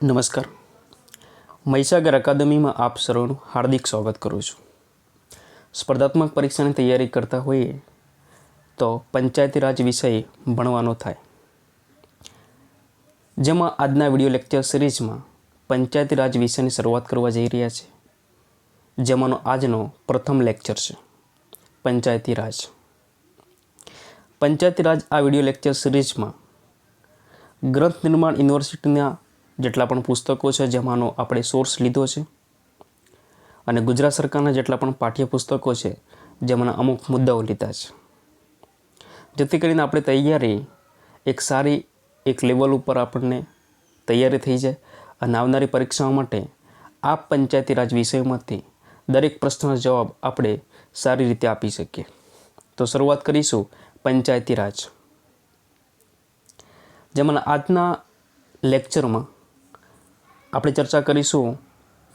નમસ્કાર. મહીસાગર અકાદમીમાં આપ સર્વનું હાર્દિક સ્વાગત કરું છું. સ્પર્ધાત્મક પરીક્ષાની તૈયારી કરતા હોઈએ તો પંચાયતી રાજ વિષય ભણવાનો થાય, જેમાં આજના વિડીયો લેક્ચર સિરીઝમાં પંચાયતી રાજ વિષયની શરૂઆત કરવા જઈ રહ્યા છે, જેમાંનો આજનો પ્રથમ લેક્ચર છે પંચાયતી રાજ. પંચાયતી રાજ આ વિડીયો લેક્ચર સિરીઝમાં ગ્રંથ નિર્માણ યુનિવર્સિટીના જેટલા પણ પુસ્તકો છે જેમાંનો આપણે સોર્સ લીધો છે, અને ગુજરાત સરકારના જેટલા પણ પાઠ્યપુસ્તકો છે જેમાંના અમુક મુદ્દાઓ લીધા છે, જેથી કરીને આપણે તૈયારી એક સારી એક લેવલ ઉપર આપણને તૈયારી થઈ જાય અને આવનારી પરીક્ષાઓ માટે આ પંચાયતી રાજ વિષયમાંથી દરેક પ્રશ્નનો જવાબ આપણે સારી રીતે આપી શકીએ. તો શરૂઆત કરીશું પંચાયતી રાજ, જેમાં આજના લેક્ચરમાં આપણે ચર્ચા કરીશું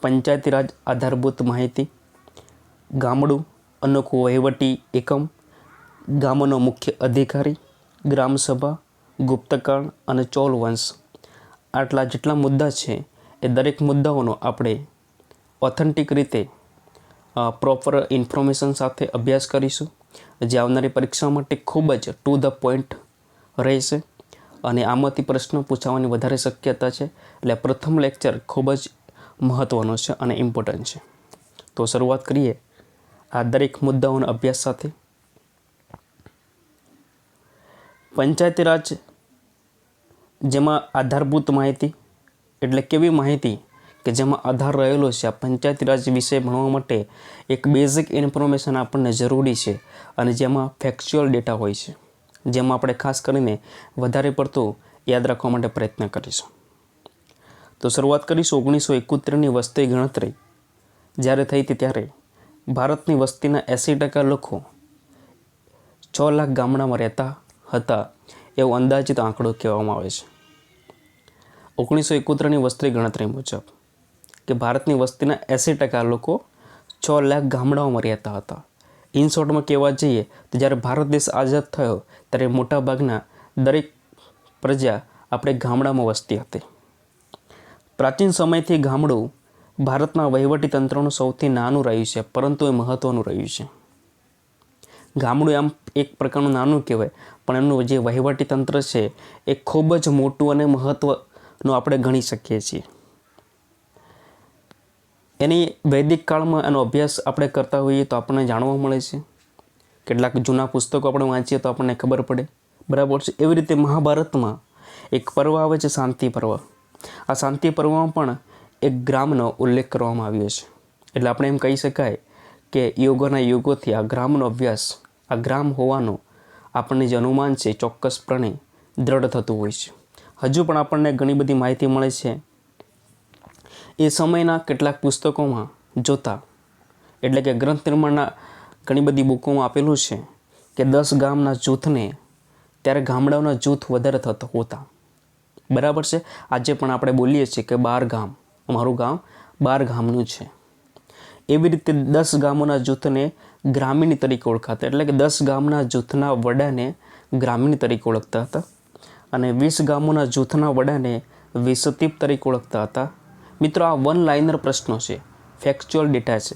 પંચાયતી રાજ આધારભૂત માહિતી, ગામડું અનોખું વહીવટી એકમ, ગામનો મુખ્ય અધિકારી, ગ્રામસભા, ગુપ્તકાળ અને ચોલ વંશ. આટલા જેટલા મુદ્દા છે એ દરેક મુદ્દાઓનો આપણે ઓથેન્ટિક રીતે પ્રોપર ઇન્ફોર્મેશન સાથે અભ્યાસ કરીશું, જે આવનારી પરીક્ષા માટે ખૂબ જ ટુ ધ પોઈન્ટ રહેશે અને આમાંથી પ્રશ્નો પૂછાવાની વધારે શક્યતા છે. એટલે પ્રથમ લેક્ચર ખૂબ જ મહત્ત્વનો છે અને ઇમ્પોર્ટન્ટ છે. તો શરૂઆત કરીએ આ દરેક મુદ્દાઓના અભ્યાસ સાથે. પંચાયતી રાજ, જેમાં આધારભૂત માહિતી એટલે કેવી માહિતી કે જેમાં આધાર રહેલો છે. આ પંચાયતી રાજ વિષય ભણવા માટે એક બેઝિક ઇન્ફોર્મેશન આપણને જરૂરી છે અને જેમાં ફેક્ચ્યુઅલ ડેટા હોય છે, જેમાં આપણે ખાસ કરીને વધારે પડતું યાદ રાખવા માટે પ્રયત્ન કરીશું. તો શરૂઆત કરીશું 1971ની વસ્તી ગણતરી જ્યારે થઈ હતી ત્યારે ભારતની વસ્તીના 80% લોકો 6 લાખ ગામડામાં રહેતા હતા એવો અંદાજિત આંકડો કહેવામાં આવે છે. 1971ની વસ્તી ગણતરી મુજબ કે ભારતની વસ્તીના 80% લોકો 6 લાખ ગામડાઓમાં રહેતા હતા. ઇન શોર્ટમાં કહેવા જઈએ તો જ્યારે ભારત દેશ આઝાદ થયો ત્યારે મોટાભાગના દરેક પ્રજા આપણે ગામડામાં વસતી હતી. પ્રાચીન સમયથી ગામડું ભારતના વહીવટી તંત્રનું સૌથી નાનું રહ્યું છે, પરંતુ એ મહત્ત્વનું રહ્યું છે. ગામડું આમ એક પ્રકારનું નાનું કહેવાય, પણ એમનું જે વહીવટી તંત્ર છે એ ખૂબ જ મોટું અને મહત્ત્વનું આપણે ગણી શકીએ છીએ. એની વૈદિક કાળમાં એનો અભ્યાસ આપણે કરતા હોઈએ તો આપણને જાણવા મળે છે, કેટલાક જૂના પુસ્તકો આપણે વાંચીએ તો આપણને ખબર પડે, બરાબર છે. એવી રીતે મહાભારતમાં એક પર્વ આવે છે શાંતિ પર્વ. આ શાંતિ પર્વમાં પણ એક ગ્રામનો ઉલ્લેખ કરવામાં આવ્યો છે. એટલે આપણે એમ કહી શકાય કે યુગોના યુગોથી આ ગ્રામનો અભ્યાસ, આ ગ્રામ હોવાનું આપણને જે અનુમાન છે ચોક્કસપણે દ્રઢ થતું હોય છે. હજુ પણ આપણને ઘણી બધી માહિતી મળે છે એ સમયના કેટલાક પુસ્તકોમાં જોતા, એટલે કે ગ્રંથ નિર્માણના ઘણી બધી બુકોમાં આપેલું છે કે 10 ગામના જૂથને ત્યારે ગામડાઓના જૂથ વધારે થતા હોતા, બરાબર છે. આજે પણ આપણે બોલીએ છીએ કે 12 ગામ, અમારું ગામ 12 ગામનું છે. એવી રીતે 10 ગામોના જૂથને ગ્રામીણ તરીકે ઓળખાતા, એટલે કે 10 ગામના જૂથના વડાને ગ્રામીણ તરીકે ઓળખતા હતા અને 20 ગામોના જૂથના વડાને વિસતીપ તરીકે ઓળખતા હતા. મિત્રો, આ વન લાઇનર પ્રશ્નો છે, ફેક્ચ્યુઅલ ડેટા છે.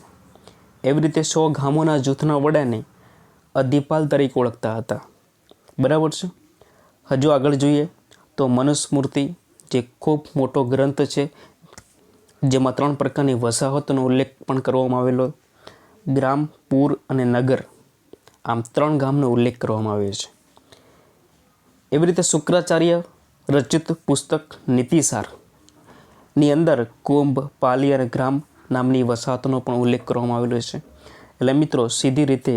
એવી રીતે 100 ગામોના જૂથના વડાને અધિપાલ તરીકે ઓળખતા હતા, બરાબર છે. હજુ આગળ જોઈએ તો મનુસ્મૃતિ, જે ખૂબ મોટો ગ્રંથ છે, જેમાં 3 પ્રકારની વસાહતોનો ઉલ્લેખ પણ કરવામાં આવેલો. ગ્રામ, પૂર અને નગર, આમ 3 ગામનો ઉલ્લેખ કરવામાં આવ્યો છે. એવી રીતે શુક્રાચાર્ય રચિત પુસ્તક નીતિસારની અંદર કુંભ, પાલી અને ગ્રામ નામની વસાહતોનો પણ ઉલ્લેખ કરવામાં આવેલો છે. એટલે મિત્રો, સીધી રીતે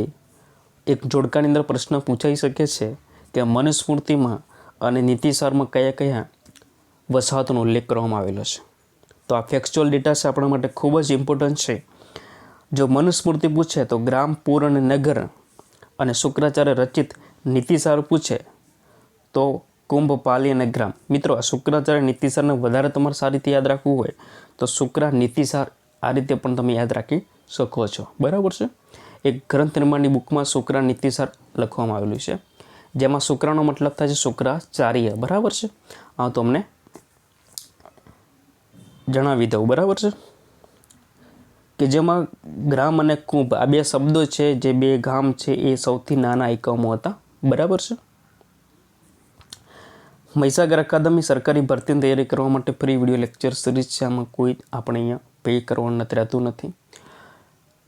એક જોડકાની અંદર પ્રશ્ન પૂછાઈ શકે છે કે મનુસ્મૃતિમાં અને નીતિસારમાં કયા કયા વસાહતોનો ઉલ્લેખ કરવામાં આવેલો છે. તો આ ફેક્ચ્યુઅલ ડેટા છે, આપણા માટે ખૂબ જ ઇમ્પોર્ટન્ટ છે. જો મનુસ્મૃતિ પૂછે તો ગ્રામ, પૂર અને નગર, અને શુક્રાચાર્ય રચિત નીતિસાર પૂછે તો કુંભ, પાલી અને ગ્રામ. મિત્રો, આ શુક્રાચાર્ય નીતિસારને વધારે તમારે સારી રીતે યાદ રાખવું હોય તો શુક્રા નીતિસાર આ રીતે પણ તમે યાદ રાખી શકો છો, બરાબર છે. એક ગ્રંથ નિર્માણની બુકમાં શુક્રા નીતિસાર લખવામાં આવેલું છે, જેમાં શુક્રનો મતલબ થાય છે શુક્રાચાર્ય, બરાબર છે. તો અમને જણાવી દઉં, બરાબર છે, કે જેમાં ગ્રામ અને કુંભ આ 2 શબ્દો છે, જે 2 ગામ છે એ સૌથી નાના એકમો હતા, બરાબર છે. મહીસાગર અકાદમી સરકારી ભરતીની તૈયારી કરવા માટે ફ્રી વિડીયો લેક્ચર સિરીઝ છે. આમાં કોઈ આપણે અહીંયા પે કરવાનું રહેતું નથી,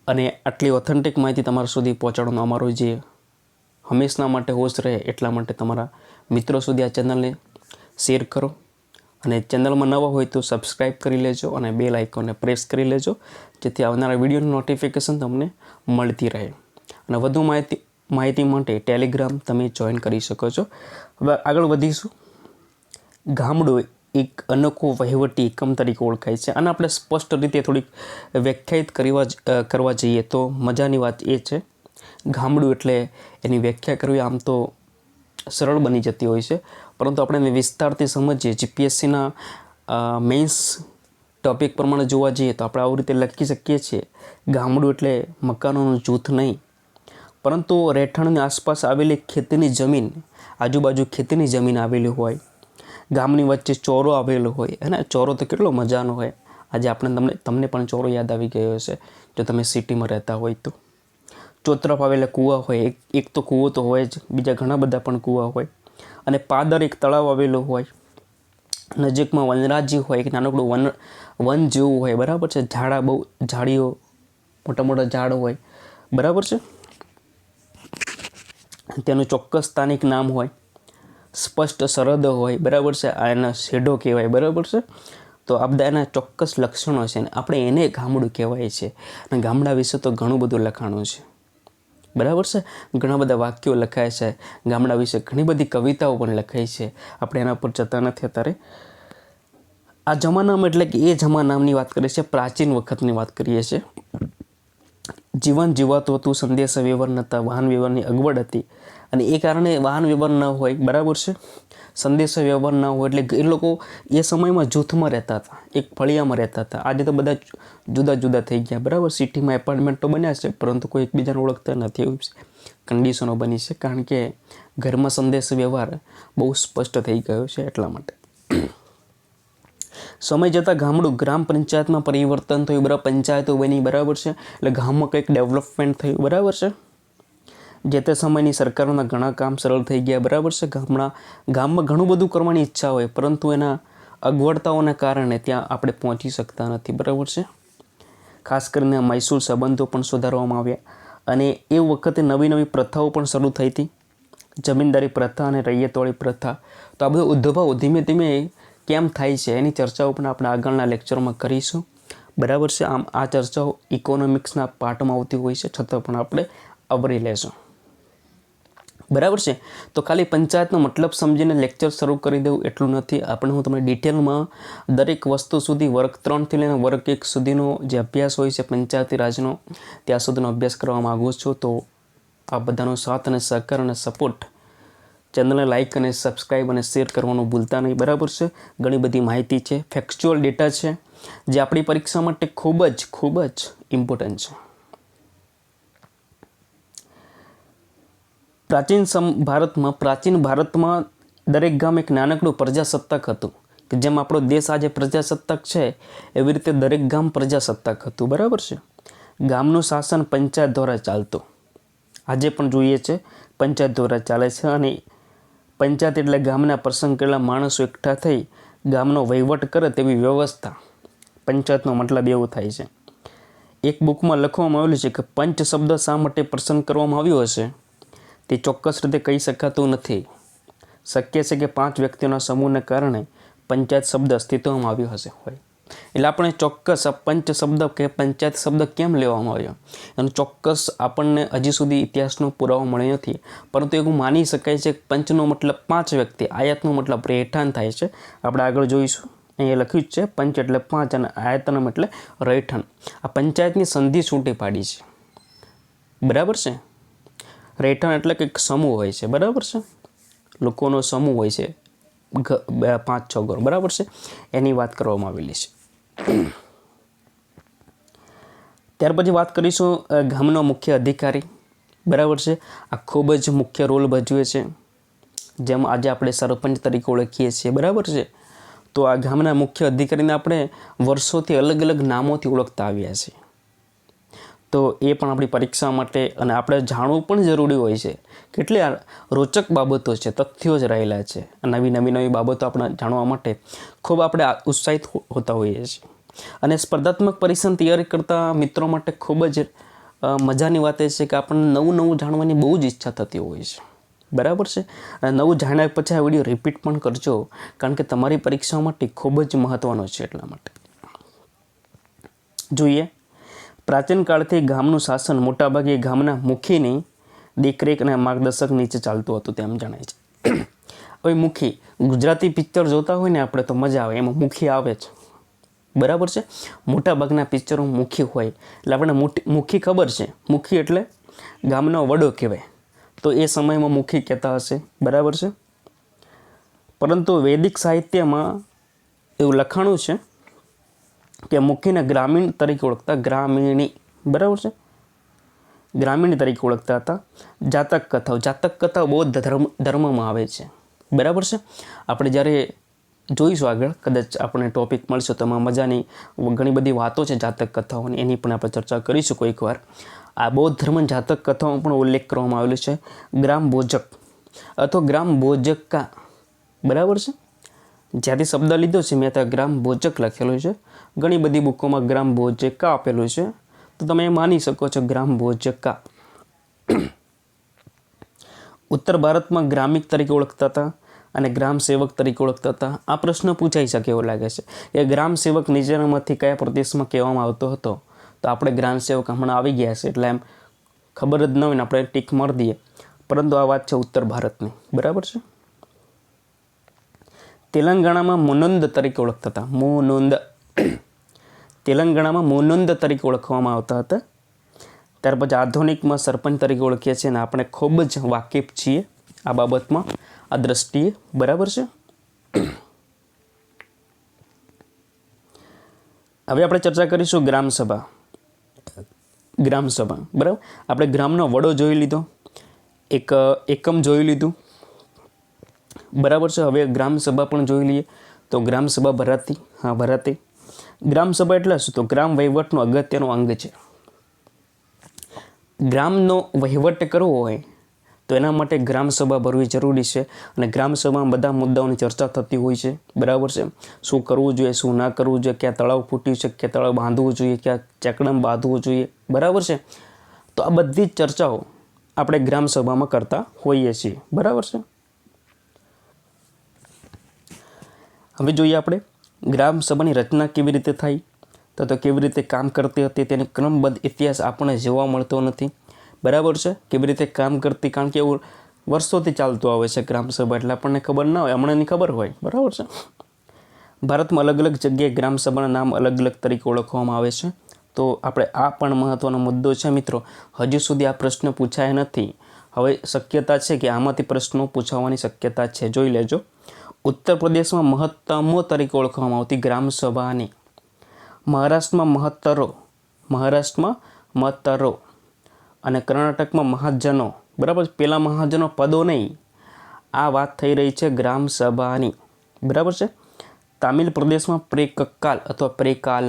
અને આટલી ઓથેન્ટિક માહિતી તમારા સુધી પહોંચાડવાનો અમારો જે હંમેશના માટે હોશ રહે એટલા માટે તમારા મિત્રો સુધી આ ચેનલને શેર કરો, અને ચેનલમાં નવા હોય તો સબસ્ક્રાઈબ કરી લેજો અને બેલ આઇકોનને પ્રેસ કરી લેજો, જેથી આવનારા વિડીયોની નોટિફિકેશન તમને મળતી રહે. અને વધુ માહિતી માટે ટેલિગ્રામ તમે જોઈન કરી શકો છો. હવે આગળ વધીશું. ગામડું એક અનોખો વહીવટી એકમ તરીકે ઓળખાય છે, અને આપણે સ્પષ્ટ રીતે થોડીક વ્યાખ્યાયિત કરવા જઈએ તો મજાની વાત એ છે, ગામડું એટલે એની વ્યાખ્યા કરવી આમ તો સરળ બની જતી હોય છે, પરંતુ આપણે એને વિસ્તારથી સમજીએ, જીપીએસસીના મેઇન્સ ટોપિક પ્રમાણે જોવા જઈએ તો આપણે આવી રીતે લખી શકીએ છીએ, ગામડું એટલે મકાનોનું જૂથ નહીં, પરંતુ રહેઠાણની આસપાસ આવેલી ખેતીની જમીન, આજુબાજુ ખેતીની જમીન આવેલી હોય, ગામની વચ્ચે ચોરો આવેલો હોય, અને ચોરો તો કેટલો મજાનો હોય. આજે તમને પણ ચોરો યાદ આવી ગયો હશે જો તમે સિટીમાં રહેતા હોય તો. ચોતરફ આવેલા કૂવા હોય, એક તો કૂવો તો હોય જ, બીજા ઘણા બધા પણ કૂવા હોય, અને પાદર એક તળાવ આવેલું હોય, નજીકમાં વનરાજી હોય, એક નાનકડું વન જેવું હોય, બરાબર છે, ઝાડીઓ મોટા મોટા ઝાડ હોય, બરાબર છે, તેનું ચોક્કસ સ્થાનિક નામ હોય, સ્પષ્ટ સરહદ હોય, બરાબર છે, આ એના શેડો કહેવાય, બરાબર છે. તો આ બધા એના ચોક્કસ લક્ષણો છે, ને આપણે એને ગામડું કહેવાય છે. અને ગામડા વિશે તો ઘણું બધું લખાણું છે, બરાબર છે, ઘણા બધા વાક્યો લખાય છે, ગામડા વિશે ઘણી બધી કવિતાઓ પણ લખાઈ છે, આપણે એના પર જતા નથી અત્યારે. આ જમાનામાં એટલે કે એ જમાનાની વાત કરીએ છીએ, પ્રાચીન વખતની વાત કરીએ છીએ. જીવન જીવાતું હતું, સંદેશા વ્યવહાર નહોતા, વાહન વ્યવહારની અગવડ હતી, અને એ કારણે વાહન વ્યવહાર ન હોય, બરાબર છે, સંદેશા વ્યવહાર ન હોય, એટલે એ લોકો એ સમયમાં જૂથમાં રહેતા હતા, એક ફળિયામાં રહેતા હતા. આજે તો બધા જુદા જુદા થઈ ગયા, બરાબર, સિટીમાં એપાર્ટમેન્ટ તો બન્યા છે, પરંતુ કોઈ એકબીજાને ઓળખતા નથી, એવી કન્ડિશનો બની છે, કારણ કે ઘરમાં સંદેશ વ્યવહાર બહુ સ્પષ્ટ થઈ ગયો છે એટલા માટે. સમય જતાં ગામડું ગ્રામ પંચાયતમાં પરિવર્તન થયું, બરાબર, પંચાયતો બની, બરાબર છે, એટલે ગામમાં કંઈક ડેવલપમેન્ટ થયું, બરાબર છે. જે તે સમયની સરકારોના ઘણા કામ સરળ થઈ ગયા, બરાબર છે. ગામમાં ઘણું બધું કરવાની ઈચ્છા હોય, પરંતુ એના અગવડતાઓના કારણે ત્યાં આપણે પહોંચી શકતા નથી, બરાબર છે. ખાસ કરીને મહેસૂલ સંબંધો પણ સુધારવામાં આવ્યા, અને એ વખતે નવી નવી પ્રથાઓ પણ શરૂ થઈ હતી, જમીનદારી પ્રથા અને રૈયતવાળી પ્રથા. તો આ બધો ઉદ્ભવ ધીમે ધીમે કેમ થાય છે એની ચર્ચાઓ પણ આપણે આગળના લેક્ચરમાં કરીશું, બરાબર છે. આમ આ ચર્ચાઓ ઇકોનોમિક્સના પાર્ટમાં આવતી હોય છે, છતાં પણ આપણે આવરી લેશું, બરાબર છે. તો ખાલી પંચાયતનો મતલબ સમજીને લેક્ચર શરૂ કરી દેવું એટલું નથી, હું તમને ડિટેલમાં દરેક વસ્તુ સુધી વર્ગ 3થી લઈને વર્ગ 1 સુધીનો જે અભ્યાસ હોય છે પંચાયતી રાજનો, ત્યાં સુધીનો અભ્યાસ કરવા માગું છું. તો આ બધાનો સાથ અને સહકાર અને સપોર્ટ, ચેનલને લાઇક અને સબસ્ક્રાઈબ અને શેર કરવાનું ભૂલતા નહીં, બરાબર છે. ઘણી બધી માહિતી છે, ફેક્ચ્યુઅલ ડેટા છે, જે આપણી પરીક્ષા માટે ખૂબ જ ઇમ્પોર્ટન્ટ છે. પ્રાચીન ભારતમાં દરેક ગામ એક નાનકડું પ્રજાસત્તાક હતું, કે જેમ આપણો દેશ આજે પ્રજાસત્તાક છે એવી રીતે દરેક ગામ પ્રજાસત્તાક હતું, બરાબર છે. ગામનું શાસન પંચાયત દ્વારા ચાલતું, આજે પણ જોઈએ છે પંચાયત દ્વારા ચાલે છે, અને પંચાયત એટલે ગામના પ્રસંગ કરેલા માણસો એકઠા થઈ ગામનો વહીવટ કરે તેવી વ્યવસ્થા. પંચાયતનો મતલબ એવો થાય છે. એક બુકમાં લખવામાં આવેલું છે કે પંચ શબ્દ શા માટે પસંદ કરવામાં આવ્યો હશે તે ચોક્કસ રીતે કહી શકાતું નથી. શક્ય છે કે 5 વ્યક્તિઓના સમૂહને કારણે પંચાયત શબ્દ અસ્તિત્વમાં આવ્યો હશે હોય. એટલે આપણે ચોક્કસ પંચ શબ્દ કે પંચાયત શબ્દ કેમ લેવામાં આવ્યો એનો ચોક્કસ આપણને હજી સુધી ઇતિહાસનો પુરાવો મળ્યો નથી, પરંતુ એવું માની શકાય છે કે પંચનો મતલબ 5 વ્યક્તિ, આયતનો મતલબ રહેઠાણ થાય છે. આપણે આગળ જોઈશું, અહીંયા લખ્યું જ છે પંચ એટલે 5 અને આયતનમ એટલે રહેઠાણ. આ પંચાયતની સંધિ છૂટી પાડી છે, બરાબર છે. રહેઠાણ એટલે કંઈક સમૂહ હોય છે, બરાબર છે, લોકોનો સમૂહ હોય છે, 5-6 ઘર, બરાબર છે, એની વાત કરવામાં આવેલી છે. ત્યાર પછી વાત કરીશું ગામનો મુખ્ય અધિકારી, બરાબર છે. આ ખૂબ જ મુખ્ય રોલ ભજવે છે, જેમ આજે આપણે સરપંચ તરીકે ઓળખીએ છીએ, બરાબર છે. તો આ ગામના મુખ્ય અધિકારીને આપણે વર્ષોથી અલગ અલગ નામોથી ઓળખતા આવ્યા છીએ. તો એ પણ આપણી પરીક્ષા માટે અને આપણે જાણવું પણ જરૂરી હોય છે. કેટલી રોચક બાબતો છે, તથ્યો જ રહેલા છે. નવી બાબતો આપણે જાણવા માટે ખૂબ આપણે ઉત્સાહિત હોતા હોઈએ છીએ. અને સ્પર્ધાત્મક પરીક્ષાની તૈયારી કરતા મિત્રો માટે ખૂબ જ મજાની વાત એ છે કે આપણને નવું જાણવાની બહુ જ ઈચ્છા થતી હોય છે. બરાબર છે. અને નવું જાણ્યા પછી આ વિડીયો રિપીટ પણ કરજો, કારણ કે તમારી પરીક્ષા માટે ખૂબ જ મહત્ત્વનો છે. એટલા માટે જોઈએ, પ્રાચીન કાળથી ગામનું શાસન મોટાભાગે ગામના મુખીની દેખરેખ અને માર્ગદર્શક નીચે ચાલતું હતું તેમ જણાય છે. હવે મુખી, ગુજરાતી પિક્ચર જોતા હોય ને આપણે તો મજા આવે, એમાં મુખી આવે છે. બરાબર છે. મોટાભાગના પિક્ચરો મુખી હોય એટલે આપણને મુખી ખબર છે. મુખી એટલે ગામનો વડો કહેવાય, તો એ સમયમાં મુખી કહેતા હશે. બરાબર છે. પરંતુ વૈદિક સાહિત્યમાં એવું લખાણું છે કે મુખીને ગ્રામીણ તરીકે ઓળખતા, ગ્રામીણી, બરાબર છે, ગ્રામીણ તરીકે ઓળખતા હતા. જાતક કથાઓ બૌદ્ધ ધર્મમાં આવે છે. બરાબર છે. આપણે જ્યારે જોઈશું આગળ, કદાચ આપણે ટોપિક મળશે તો એમાં મજાની ઘણી બધી વાતો છે જાતક કથાઓની, એની પણ આપણે ચર્ચા કરીશું કોઈક વાર. આ બૌદ્ધ ધર્મની જાતક કથાઓમાં પણ ઉલ્લેખ કરવામાં આવેલો છે. ગ્રામ ભોજક અથવા ગ્રામ ભોજકા, બરાબર છે. જ્યાંથી શબ્દ લીધો છે મેં ત્યાં ગ્રામ ભોજક લખેલું છે. ઘણી બધી બુકોમાં ગ્રામ ભોજકા આપેલું છે, તો તમે માની શકો છો ગ્રામ ભોજકા. ઉત્તર ભારતમાં ગ્રામિક તરીકે ઓળખતા હતા અને ગ્રામ સેવક તરીકે ઓળખતા હતા. આ પ્રશ્ન પૂછાઈ શકે એવું લાગે છે કે ગ્રામ સેવક નીચેનામાંથી કયા પ્રદેશમાં કહેવામાં આવતો હતો? તો આપણે ગ્રામ સેવક હમણાં આવી ગયા છે એટલે એમ ખબર જ ન હોય ને આપણે ટીક મારી દઈએ, પરંતુ આ વાત છે ઉત્તર ભારતની. બરાબર છે. તેલંગાણામાં મુનંદ તરીકે ઓળખતા હતા. તેલંગાણામાં મુનંદ તરીકે ઓળખવામાં આવતા હતા. ત્યાર પછી આધુનિકમાં સરપંચ તરીકે ઓળખીએ છીએ અને આપણે ખૂબ જ વાકેફ છીએ આ બાબતમાં, આ દ્રષ્ટિએ. બરાબર છે. હવે આપણે ચર્ચા કરીશું ગ્રામસભા. બરાબર. આપણે ગ્રામનો વડો જોઈ લીધો, એક એકમ જોઈ લીધું. બરાબર છે. હવે ગ્રામસભા પણ જોઈ લઈએ. તો ગ્રામસભા ભરાતી. ગ્રામસભા એટલે શું? તો ગ્રામ વહીવટનું અગત્યનું અંગ છે. ગ્રામનો વહીવટ કરવો હોય તો એના માટે ગ્રામસભા ભરવી જરૂરી છે. અને ગ્રામસભામાં બધા મુદ્દાઓની ચર્ચા થતી હોય છે. બરાબર છે. શું કરવું જોઈએ, શું ના કરવું જોઈએ, ક્યાં તળાવ ફૂટ્યું છે, ક્યાં તળાવ બાંધવું જોઈએ, ક્યાં ચેકડેમ બાંધવું જોઈએ. બરાબર છે. તો આ બધી જ ચર્ચાઓ આપણે ગ્રામસભામાં કરતા હોઈએ છીએ. બરાબર છે. હવે જોઈએ આપણે ગ્રામસભાની રચના કેવી રીતે થાય, તો કેવી રીતે કામ કરતી હતી તેની ક્રમબદ્ધ ઇતિહાસ આપણને જોવા મળતો નથી. બરાબર છે. કેવી રીતે કામ કરતી, કારણ કે એવું વર્ષોથી ચાલતું આવે છે ગ્રામસભા, એટલે આપણને ખબર ના હોય, હમણાંની ખબર હોય. બરાબર છે. ભારતમાં અલગ અલગ જગ્યાએ ગ્રામસભાના નામ અલગ અલગ તરીકે ઓળખવામાં આવે છે. તો આપણે આ પણ મહત્ત્વનો મુદ્દો છે મિત્રો. હજુ સુધી આ પ્રશ્ન પૂછાયા નથી. હવે શક્યતા છે કે આમાંથી પ્રશ્નો પૂછાવાની શક્યતા છે. જોઈ લેજો. ઉત્તર પ્રદેશમાં મહત્તમો તરીકે ઓળખવામાં આવતી ગ્રામસભાની, મહારાષ્ટ્રમાં મહત્તરો અને કર્ણાટકમાં મહાજનો. બરાબર. પેલા મહાજનો પદો નહીં, આ વાત થઈ રહી છે ગ્રામસભાની. બરાબર છે. તામિલ પ્રદેશમાં પ્રેકક્કાલ અથવા પ્રેકાલ.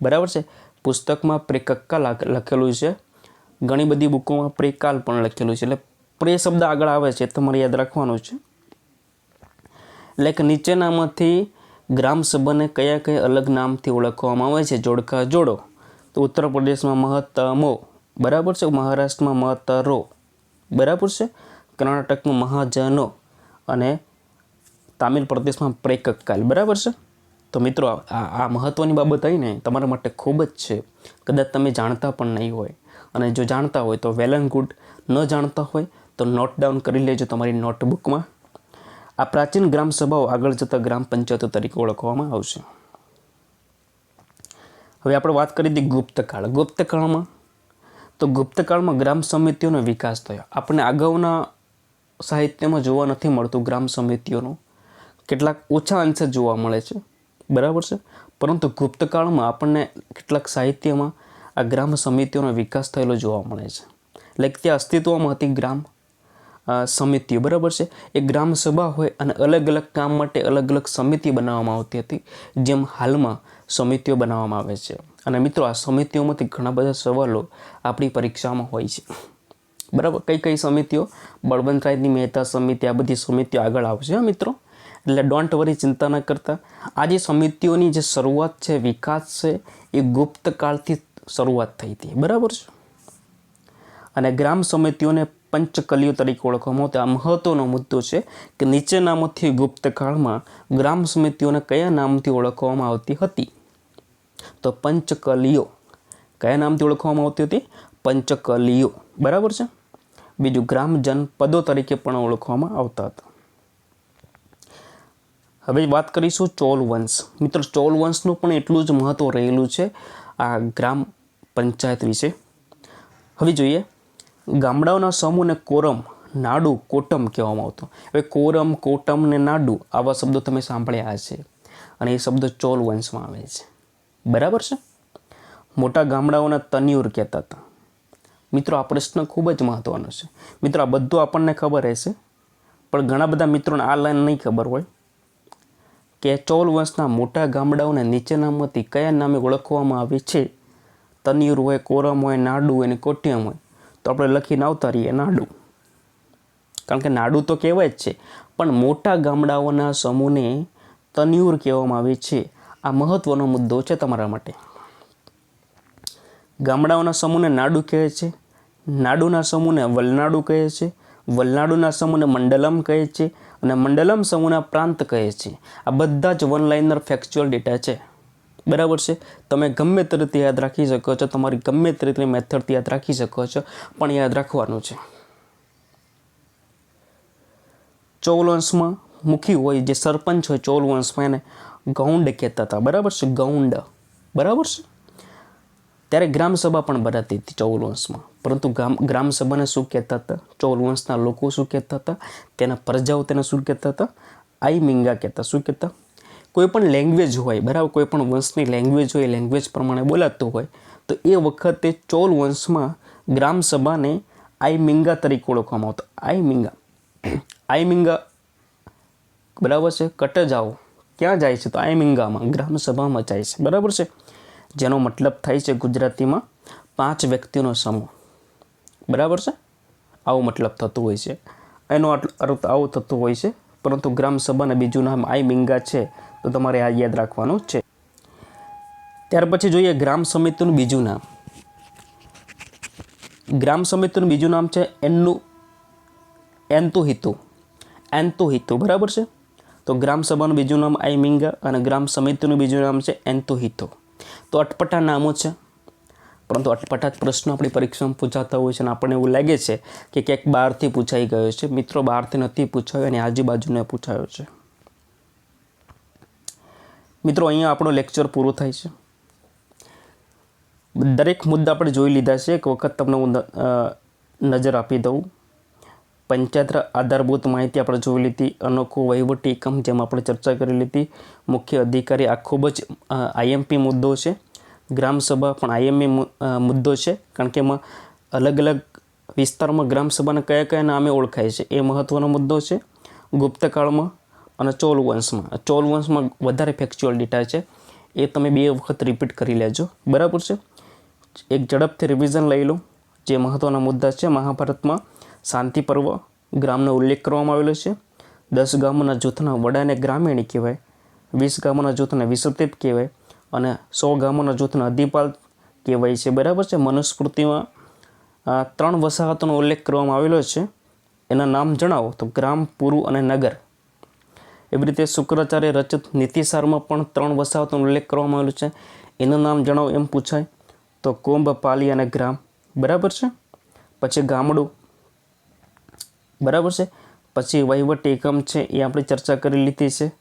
બરાબર છે. પુસ્તકમાં પ્રેકક્કાલ લખેલું છે, ઘણી બધી બુકોમાં પ્રેકાલ પણ લખેલું છે. એટલે પ્રે શબ્દ આગળ આવે છે, તમારે યાદ રાખવાનું છે. એટલે કે નીચેનામાંથી ગ્રામસભાને કયા અલગ નામથી ઓળખવામાં આવે છે? જોડકા જોડો. તો ઉત્તર પ્રદેશમાં મહત્તમો. બરાબર છે. મહારાષ્ટ્રમાં મહત્તરો. બરાબર છે. કર્ણાટકમાં મહાજનો અને તામિલ પ્રદેશમાં પ્રેકક્કાલ. બરાબર છે. તો મિત્રો આ મહત્ત્વની બાબત આવીને તમારા માટે ખૂબ જ છે. કદાચ તમે જાણતા પણ નહીં હોય, અને જો જાણતા હોય તો વેલ એન્ડ ગુડ, ન જાણતા હોય તો નોટ ડાઉન કરી લેજો તમારી નોટબુકમાં. આ પ્રાચીન ગ્રામસભાઓ આગળ જતાં ગ્રામ પંચાયતો તરીકે ઓળખવામાં આવશે. હવે આપણે વાત કરી હતી ગુપ્તકાળ. ગુપ્તકાળમાં ગ્રામ સમિતિઓનો વિકાસ થયો. આપણને અગાઉના સાહિત્યમાં જોવા નથી મળતું ગ્રામ સમિતિઓનું, કેટલાક ઓછા અંશે જોવા મળે છે. બરાબર છે. પરંતુ ગુપ્તકાળમાં આપણને કેટલાક સાહિત્યમાં આ ગ્રામ સમિતિઓનો વિકાસ થયેલો જોવા મળે છે. એટલે કે ત્યાં અસ્તિત્વમાં હતી ગ્રામ, સમિતિઓ, બરાબર છે. એ ગ્રામ સભા હોય અને અલગ અલગ કામ માટે અલગ અલગ સમિતિ બનાવવામાં આવતી હતી, જેમ હાલમાં સમિતિઓ બનાવવામાં આવે છે. અને મિત્રો, આ સમિતિઓમાંથી ઘણા બધા સવાલો આપણી પરીક્ષામાં હોય છે, બરાબર. કઈ કઈ સમિતિઓ? બળવંતરાયની મહેતા સમિતિ, આ બધી સમિતિઓ આગળ આવશે મિત્રો. એટલે ડોન્ટ વરી, ચિંતા ન કરતા. આ જે સમિતિઓની જે શરૂઆત છે, વિકાસ છે, એ ગુપ્ત કાળથી શરૂઆત થઈ હતી, બરાબર છે. અને ગ્રામ સમિતિઓને પંચકલીઓ તરીકે ઓળખવામાં આવતી. આ મહત્વનો મુદ્દો છે કે નીચેનામાંથી ગુપ્ત કાળમાં ગ્રામ સમિતિઓને કયા નામથી ઓળખવામાં આવતી હતી? તો પંચકલીઓ. કયા નામથી ઓળખવામાં આવતી હતી? પંચકલીઓ, બરાબર છે. બીજું, ગ્રામ જનપદો તરીકે પણ ઓળખવામાં આવતા હતા. હવે વાત કરીશું ચોલ વંશ. મિત્રો, ચોલ વંશનું પણ એટલું જ મહત્વ રહેલું છે આ ગ્રામ પંચાયત વિશે. હવે જોઈએ, ગામડાઓના સમૂહને કોરમ, નાડુ, કોટમ કહેવામાં આવતો. હવે કોરમ, કોટમ ને નાડુ આવા શબ્દો તમે સાંભળ્યા હશે, અને એ શબ્દો ચોલ વંશમાં આવે છે, બરાબર છે. મોટા ગામડાઓના તનિયુર કહેતા હતા. મિત્રો, આ પ્રશ્ન ખૂબ જ મહત્વનો છે. મિત્રો, આ બધું આપણને ખબર હશે, પણ ઘણા બધા મિત્રોને આ લાઈન નહીં ખબર હોય કે ચોલ વંશના મોટા ગામડાઓને નીચેનામાંથી કયા નામે ઓળખવામાં આવે છે? તનિયુર હોય, કોરમ હોય, નાડુ હોય અને કોટિયમ હોય. તો આપણે લખીને આવતા રહીએ નાડુ, કારણ કે નાડુ તો કહેવાય જ છે, પણ મોટા ગામડાઓના સમૂહને તનિયુર કહેવામાં આવે છે. આ મહત્વનો મુદ્દો છે તમારા માટે. ગામડાઓના સમૂહને નાડુ કહે છે, નાડુના સમૂહને વલનાડુ કહે છે, વલનાડુના સમૂહને મંડલમ કહે છે, અને મંડલમ સમૂહના પ્રાંત કહે છે. આ બધા જ વન લાઇનર ફેક્ચ્યુઅલ ડેટા છે, બરાબર છે. તમે ગમે તે રીતે યાદ રાખી શકો છો, તમારી ગમે તે રીતે મેથડથી યાદ રાખી શકો છો, પણ યાદ રાખવાનું છે. ચોલ વંશમાં મુખી હોય, જે સરપંચ હોય ચોલ વંશમાં, એને ગૌંડ કહેતા હતા, બરાબર છે. ગૌંડ, બરાબર છે. ત્યારે ગ્રામસભા પણ ભરાતી હતી ચોલ વંશમાં, પરંતુ ગ્રામસભાને શું કહેતા હતા? ચોલ વંશના લોકો શું કહેતા હતા? તેના પ્રજાઓ તેને શું કહેતા હતા? આઈ મિંગા કહેતા. શું કહેતા? કોઈ પણ લેંગ્વેજ હોય, બરાબર, કોઈ પણ વંશની લેંગ્વેજ હોય, લેંગ્વેજ પ્રમાણે બોલાતું હોય, તો એ વખતે ચોલ વંશમાં ગ્રામસભાને આઈ મિંગા તરીકે ઓળખવામાં આવતો. આઈ મિંગા, આઈ મિંગા, બરાબર છે. કટ જાઓ, ક્યાં જાય છે? તો આઈ મિંગામાં, ગ્રામસભામાં જાય છે, બરાબર છે. જેનો મતલબ થાય છે ગુજરાતીમાં 5 વ્યક્તિનો સમૂહ, બરાબર છે. આવો મતલબ થતું હોય છે, એનો અર્થ આવો થતો હોય છે. પરંતુ ગ્રામસભાને બીજું નામ આઈ મિંગા છે, તો તમારે આ યાદ રાખવાનું છે. ત્યાર પછી જોઈએ ગ્રામ સમિતિનું બીજું નામ. ગ્રામ સમિતિનું બીજું નામ છે એન્તુહિતુ, બરાબર છે. તો ગ્રામસભાનું બીજું નામ આઈ મિંગા અને ગ્રામ સમિતિનું બીજું નામ છે એન્તુહિતુ. તો અટપટા નામો છે, પરંતુ અટપટા જ પ્રશ્નો આપણી પરીક્ષામાં પૂછાતા હોય છે, અને આપણને એવું લાગે છે કે ક્યાંક બહારથી પૂછાઈ ગયો છે. મિત્રો, બહારથી નથી પૂછાયો, અને આજુબાજુને પૂછાયો છે. મિત્રો, અહીંયા આપણો લેક્ચર પૂરો થાય છે. દરેક મુદ્દા આપણે જોઈ લીધા છે. એક વખત તમને હું નજર આપી દઉં. પંચાયત આધારભૂત માહિતી આપણે જોઈ લીધી. અનોખો વહીવટી એકમ, જેમ આપણે ચર્ચા કરી લીધી. મુખ્ય અધિકારી, આ ખૂબ જ આઈએમપી મુદ્દો છે. ગ્રામસભા પણ આઈએમપી મુદ્દો છે, કારણ કે એમાં અલગ અલગ વિસ્તારમાં ગ્રામસભાના કયા કયા નામે ઓળખાય છે, એ મહત્ત્વનો મુદ્દો છે. ગુપ્તકાળમાં અને ચોલ વંશમાં વધારે ફેક્ચ્યુઅલ ડેટા છે, એ તમે 2 વખત રિપીટ કરી લેજો, બરાબર છે. એક ઝડપથી રિવિઝન લઈ લો. જે મહત્ત્વના મુદ્દા છે, મહાભારતમાં શાંતિ પર્વ ગ્રામનો ઉલ્લેખ કરવામાં આવેલો છે. 10 ગામોના જૂથના વડાને ગ્રામીણી કહેવાય, 20 ગામોના જૂથને વિસતિત કહેવાય, અને 100 ગામોના જૂથના અધિપાલ કહેવાય છે, બરાબર છે. મનુસ્મૃતિમાં 3 વસાહતોનો ઉલ્લેખ કરવામાં આવેલો છે. એના નામ જણાવો તો ગ્રામ, પુરુ અને નગર. એવી રીતે શુક્રાચાર્ય રચિત નીતિસારમાં પણ 3 વસાહતોનો ઉલ્લેખ કરવામાં આવેલો છે. એનું નામ જણાવો એમ પૂછાય તો કુંભ, પાલી અને ગ્રામ, બરાબર છે. પછી ગામડું, બરાબર છે. પછી વહીવટી એકમ છે, એ આપણે ચર્ચા કરી લીધી છે.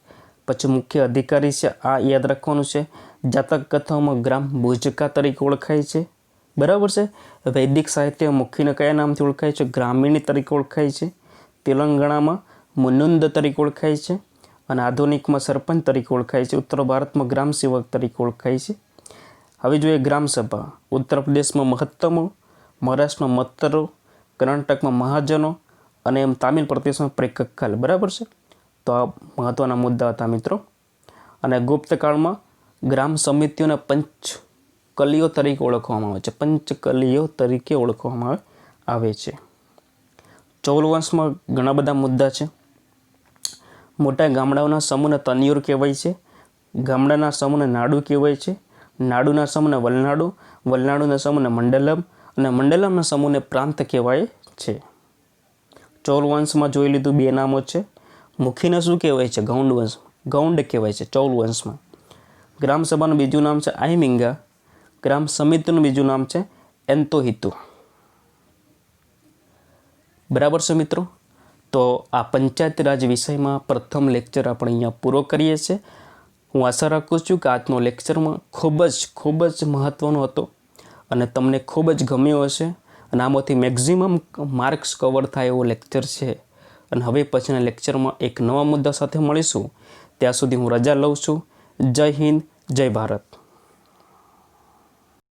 પછી મુખ્ય અધિકારી છે, આ યાદ રાખવાનું છે. જાતક કથાઓમાં ગ્રામ ભુજકા તરીકે ઓળખાય છે, બરાબર છે. વૈદિક સાહિત્ય મુખીને કયા નામથી ઓળખાય છે? ગ્રામીણી તરીકે ઓળખાય છે. તેલંગાણામાં મુનુંદ તરીકે ઓળખાય છે, અને આધુનિકમાં સરપંચ તરીકે ઓળખાય છે. ઉત્તર ભારતમાં ગ્રામ સેવક તરીકે ઓળખાય છે. હવે જોઈએ ગ્રામસભા. ઉત્તર પ્રદેશમાં મહત્તમો, મહારાષ્ટ્રમાં મત્તરો, કર્ણાટકમાં મહાજનો અને એમ તામિલ પ્રદેશમાં પ્રેકકાલ. બરાબર છે. તો આ મહત્ત્વના મુદ્દા હતા મિત્રો. અને ગુપ્તકાળમાં ગ્રામ સમિતિઓને પંચકલીઓ તરીકે ઓળખવામાં આવે છે. પંચકલીઓ તરીકે ઓળખવામાં આવે છે. ચૌલ વંશમાં ઘણા બધા મુદ્દા છે. મોટા ગામડાઓના સમૂહને તનિયુર કહેવાય છે. ગામડાના સમૂહને નાડુ કહેવાય છે. નાડુના સમૂહને વલનાડુ, વલનાડુના સમૂહને મંડલમ અને મંડલમના સમૂહને પ્રાંત કહેવાય છે. ચૌલ વંશમાં જોઈ લીધું 2 નામો છે. મુખીને શું કહેવાય છે? ગૌંડ વંશ, ગૌંડ કહેવાય છે ચૌલ વંશમાં. ગ્રામ સભાનું બીજું નામ છે આઈમિંગા. ગ્રામ સમિતિનું બીજું નામ છે એન્તોહિતુ. બરાબર છે મિત્રો. તો આ પંચાયત રાજ વિષયમાં પ્રથમ લેક્ચર આપણે અહીંયા પૂરો કરીએ છીએ. હું આશા રાખું છું કે આજનો લેક્ચરમાં ખૂબ જ મહત્ત્વનો હતો અને તમને ખૂબ જ ગમ્યો હશે અને આમાંથી મેક્ઝિમમ માર્ક્સ કવર થાય એવો લેક્ચર છે. અને હવે પછીના લેક્ચરમાં એક નવા મુદ્દા સાથે મળીશું. ત્યાં સુધી હું રજા લઉં છું. જય હિન્દ, જય ભારત.